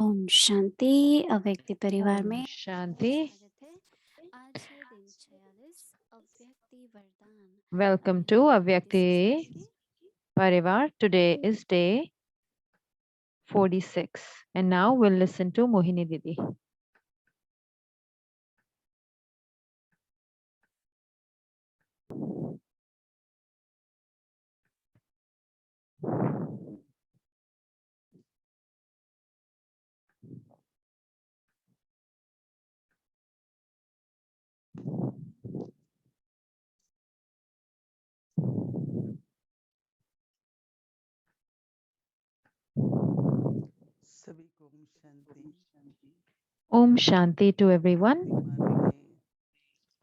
ओम शांति अव्यक्ति परिवार Om में Shanti. स्वागत है। आज है दिन 46 अव्यक्ति वरदान। Welcome to Avyakti Parivar. Today is day 46. And now we'll listen to Mohini Didi. सभी को Om Shanti. Om Shanti to everyone.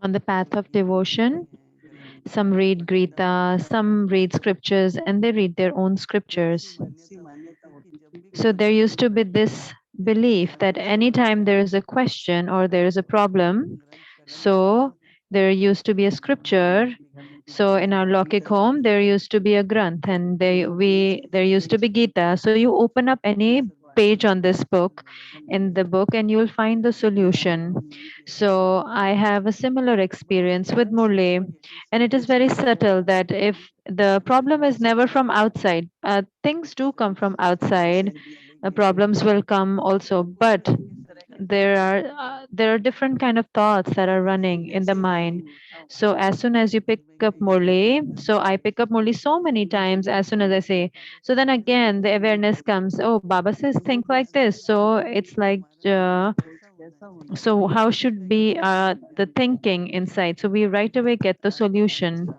On the path of devotion, some read Gita, some read scriptures, and they read their own scriptures. So there used to be this belief that anytime there is a question or there is a problem, so there used to be a scripture. So in our Lokik home, there used to be a Granth and there used to be Gita. So you open up any page on this book, in the book, and you'll find the solution. So I have a similar experience with Murli, and it is very subtle that if the problem is never from outside, things do come from outside, problems will come also, but there are different kind of thoughts that are running in the mind. So as soon as you pick up Murli, so I pick up Murli so many times as soon as I say. So then again the awareness comes. Oh, Baba says think like this. So it's like. So how should be the thinking inside? So we right away get the solution.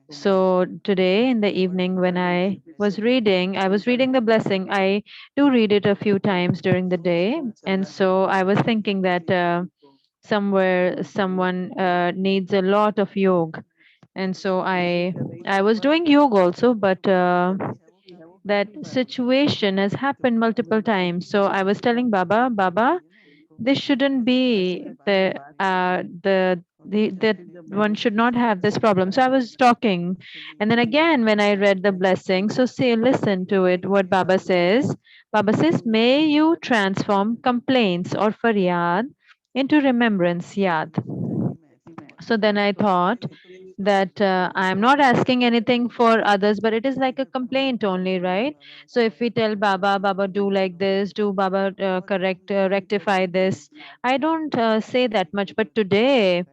So today in the evening when I was reading the blessing. I do read it a few times during the day, and so I was thinking that somewhere someone needs a lot of yoga, and so I was doing yoga also, but that situation has happened multiple times. So I was telling Baba, this shouldn't be the that one should not have this problem. So I was talking, and then again when I read the blessing, so say listen to it. What Baba says. Baba says, may you transform complaints or faryad into remembrance yad. So then I thought that I'm not asking anything for others, but it is like a complaint only, right? So if we tell Baba, Baba, do like this, do Baba rectify this. I don't say that much, but today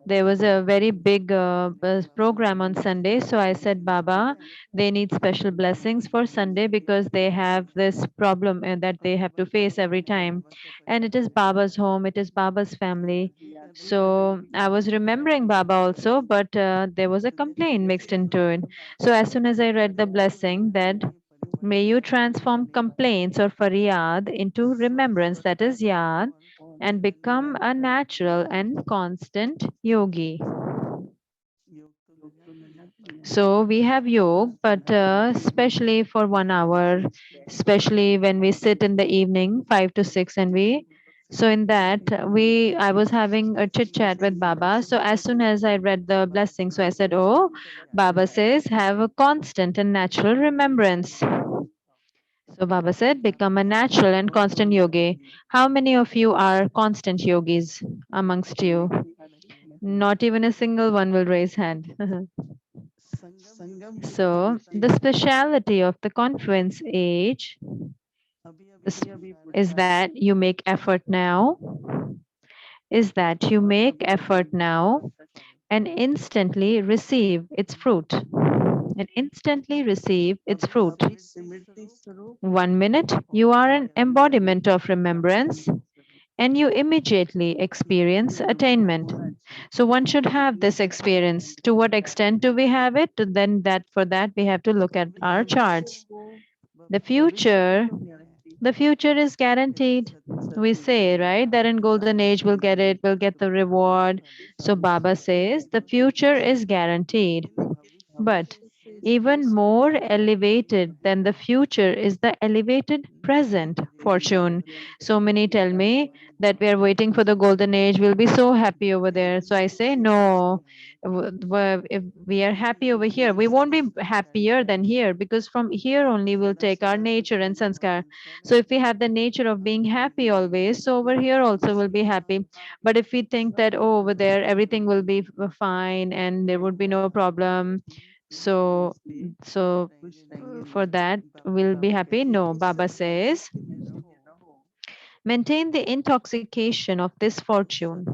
there was a very big program on Sunday. So I said, Baba, they need special blessings for Sunday because they have this problem that they have to face every time. And it is Baba's home, it is Baba's family. So I was remembering Baba also, but there was a complaint mixed into it. So as soon as I read the blessing that may you transform complaints or faryad into remembrance, that is yad, and become a natural and constant yogi. So we have yoga, but especially for 1 hour, especially when we sit in the evening, 5 to 6, and so in that I was having a chit chat with Baba. So as soon as I read the blessing, so I said, "Oh, Baba says have a constant and natural remembrance." So Baba said, "Become a natural and constant yogi." How many of you are constant yogis amongst you? Not even a single one will raise hand. So, the speciality of the confluence age is that you make effort now, is that you make effort now and instantly receive its fruit. And instantly receive its fruit. 1 minute, you are an embodiment of remembrance and you immediately experience attainment. So one should have this experience. To what extent do we have it? Then that for that we have to look at our charts. The future, the future is guaranteed. We say, right, that in golden age we'll get it, we'll get the reward. So Baba says the future is guaranteed. But Even more elevated than the future is the elevated present fortune. So many tell me that we are waiting for the golden age, we'll be so happy over there. So I say, no, if we are happy over here, we won't be happier than here, because from here only we'll take our nature and sanskar. So if we have the nature of being happy always, so over here also we'll be happy. But if we think that, oh, over there everything will be fine and there would be no problem, so for that we'll be happy. No, Baba says, maintain the intoxication of this fortune,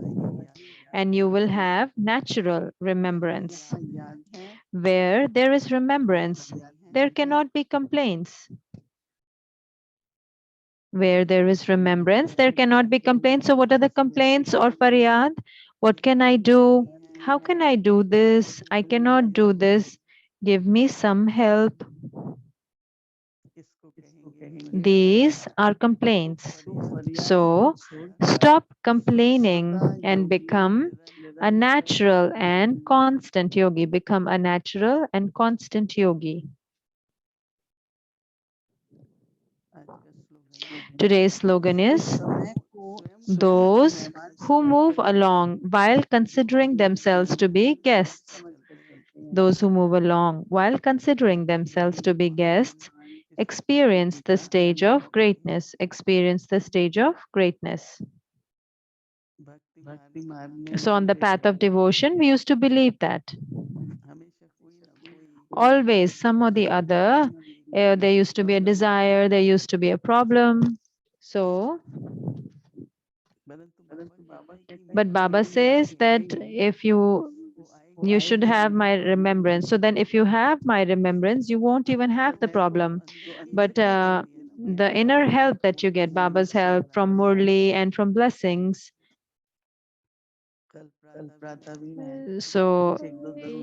and you will have natural remembrance. Where there is remembrance, there cannot be complaints. Where there is remembrance, there cannot be complaints. So, what are the complaints or faryad? What can I do? How can I do this? I cannot do this. Give me some help. These are complaints. So stop complaining and become a natural and constant yogi. Become a natural and constant yogi. Today's slogan is those who move along while considering themselves to be guests. Those who move along while considering themselves to be guests experience the stage of greatness. Experience the stage of greatness. So, on the path of devotion, we used to believe that always some or the other, there used to be a desire, there used to be a problem. So, but Baba says that if you should have my remembrance. So then if you have my remembrance, you won't even have the problem. But the inner help that you get, Baba's help from Murli and from blessings. So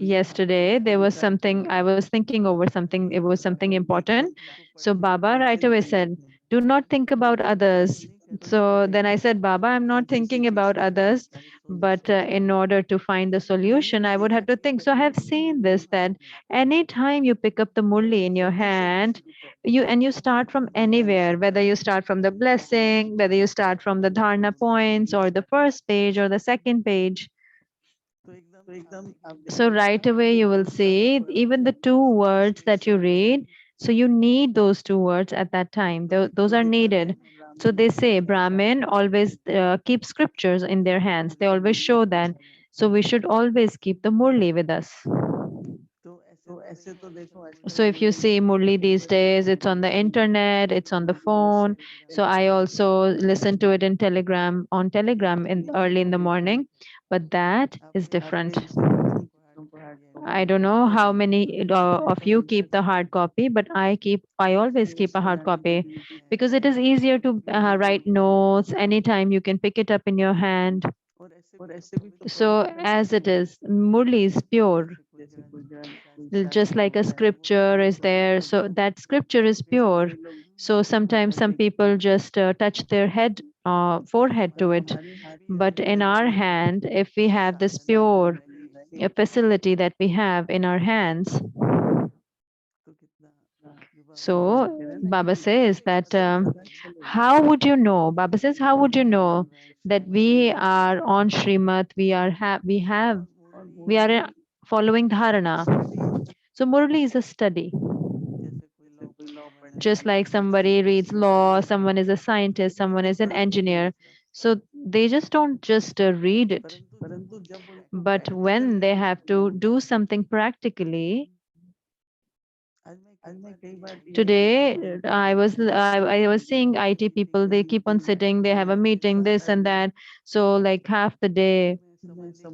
yesterday there was something, I was thinking over something, it was something important. So Baba right away said, do not think about others. So then I said, Baba, I'm not thinking about others, but in order to find the solution, I would have to think. So I have seen this, that anytime you pick up the murli in your hand, you start from anywhere, whether you start from the blessing, whether you start from the dharna points or the first page or the second page. So right away you will see even the two words that you read. So you need those two words at that time. Those are needed. So they say Brahmin always keep scriptures in their hands. They always show that. So we should always keep the Murli with us. So if you see Murli these days, it's on the internet, it's on the phone. So I also listen to it in Telegram, on Telegram in early in the morning. But that is different. I don't know how many of you keep the hard copy, but I always keep a hard copy because it is easier to write notes anytime. You can pick it up in your hand. So as it is, Murli is pure, just like a scripture is there. So that scripture is pure. So sometimes some people just touch their head, forehead to it. But in our hand, if we have this pure facility that we have in our hands, so Baba says that how would you know? Baba says, how would you know that we are on Srimad? We are following dharana. So Murli is a study. Just like somebody reads law, someone is a scientist, someone is an engineer. So they just don't just read it. But when they have to do something practically, today I was seeing IT people, they keep on sitting, they have a meeting, this and that. So like half the day.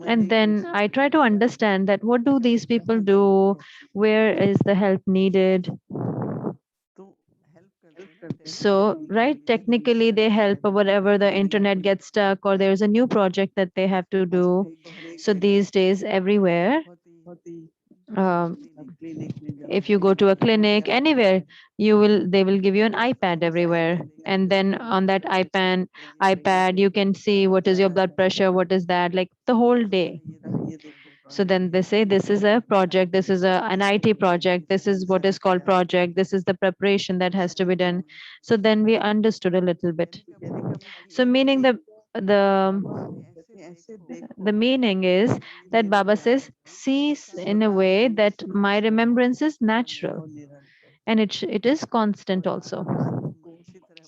And then I try to understand that what do these people do? Where is the help needed? So, right, technically they help whatever the internet gets stuck or there's a new project that they have to do. So these days, everywhere, um, if you go to a clinic, anywhere, they will give you an iPad everywhere. And then on that iPad, you can see what is your blood pressure, what is that, like the whole day. So then they say this is a project, this is an IT project, this is what is called project, this is the preparation that has to be done. So then we understood a little bit. So meaning the meaning is that Baba says, sees in a way that my remembrance is natural and it is constant also.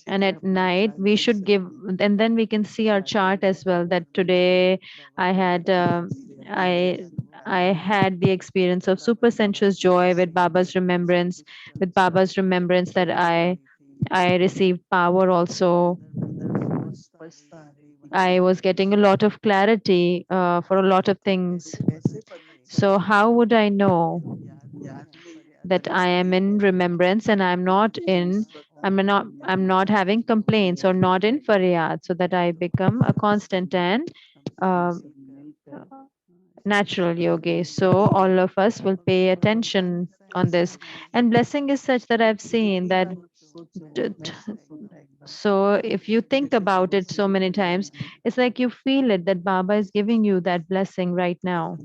And at night we should give, and then we can see our chart as well, that today I had i I had the experience of super sensuous joy with Baba's remembrance, with Baba's remembrance that I received power also. I was getting a lot of clarity for a lot of things. So how would I know that I am in remembrance and I'm not having complaints or not in faryad, so that I become a constant and uh, natural yogi. So all of us will pay attention on this. And blessing is such that I've seen that t- t- so if you think about it so many times, it's like you feel it that Baba is giving you that blessing right now.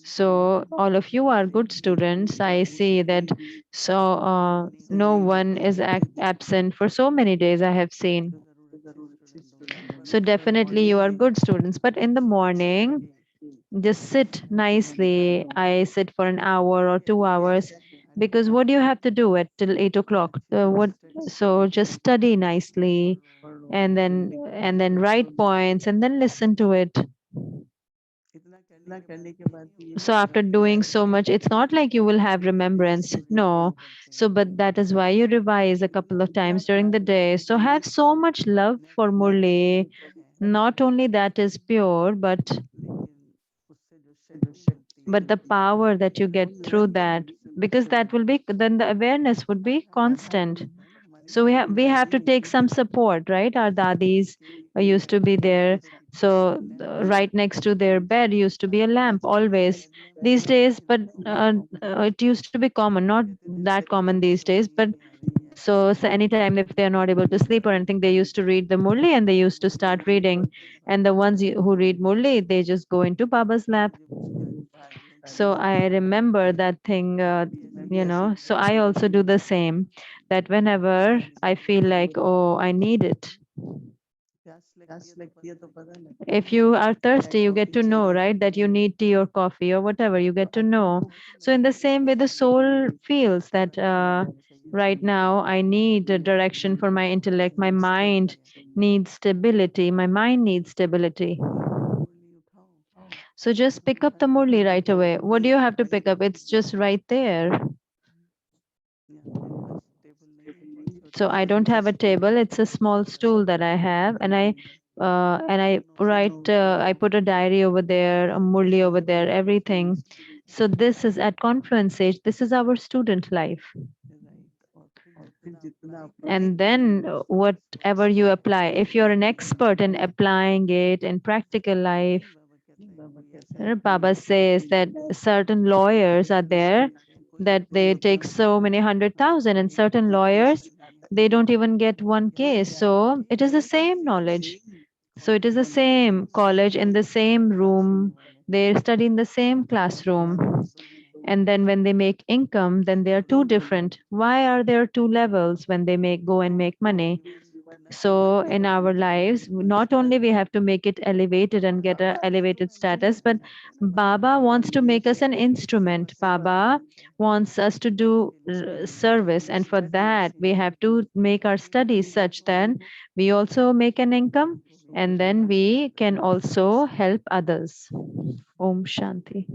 So all of you are good students. I see that. So no one is absent for so many days. I have seen. So definitely you are good students. But in the morning, just sit nicely. I sit for an hour or 2 hours, because what do you have to do at till 8 o'clock? What? So just study nicely, and then write points, and then listen to it. So after doing so much, it's not like you will have remembrance, no. So but that is why you revise a couple of times during the day. So have so much love for Murli. Not only that is pure, but the power that you get through that, because that will be, then the awareness would be constant. So we have to take some support, right? Our dadis used to be there. So right next to their bed used to be a lamp always. These days, but it used to be common, not that common these days, but so anytime if they are not able to sleep or anything, they used to read the Murli and they used to start reading. And the ones who read Murli, they just go into Baba's lap. So I remember that thing, so I also do the same, that whenever I feel like, oh, I need it. If you are thirsty, you get to know, right, that you need tea or coffee or whatever, you get to know. So in the same way, the soul feels that right now I need a direction for my intellect. My mind needs stability. My mind needs stability. So just pick up the Murli right away. What do you have to pick up? It's just right there. So I don't have a table. It's a small stool that I have, and I write. I put a diary over there, a Murli over there, everything. So this is at conference age. This is our student life. And then whatever you apply, if you're an expert in applying it in practical life, Baba says that certain lawyers are there that they take so many 100,000, and certain lawyers they don't even get one case. So it is the same knowledge. So it is the same college in the same room. They study in the same classroom. And then when they make income, then they are two different. Why are there two levels when they make go and make money? So in our lives, not only we have to make it elevated and get a elevated status, but Baba wants to make us an instrument. Baba wants us to do service, and for that we have to make our studies such that we also make an income, and then we can also help others. Om Shanti.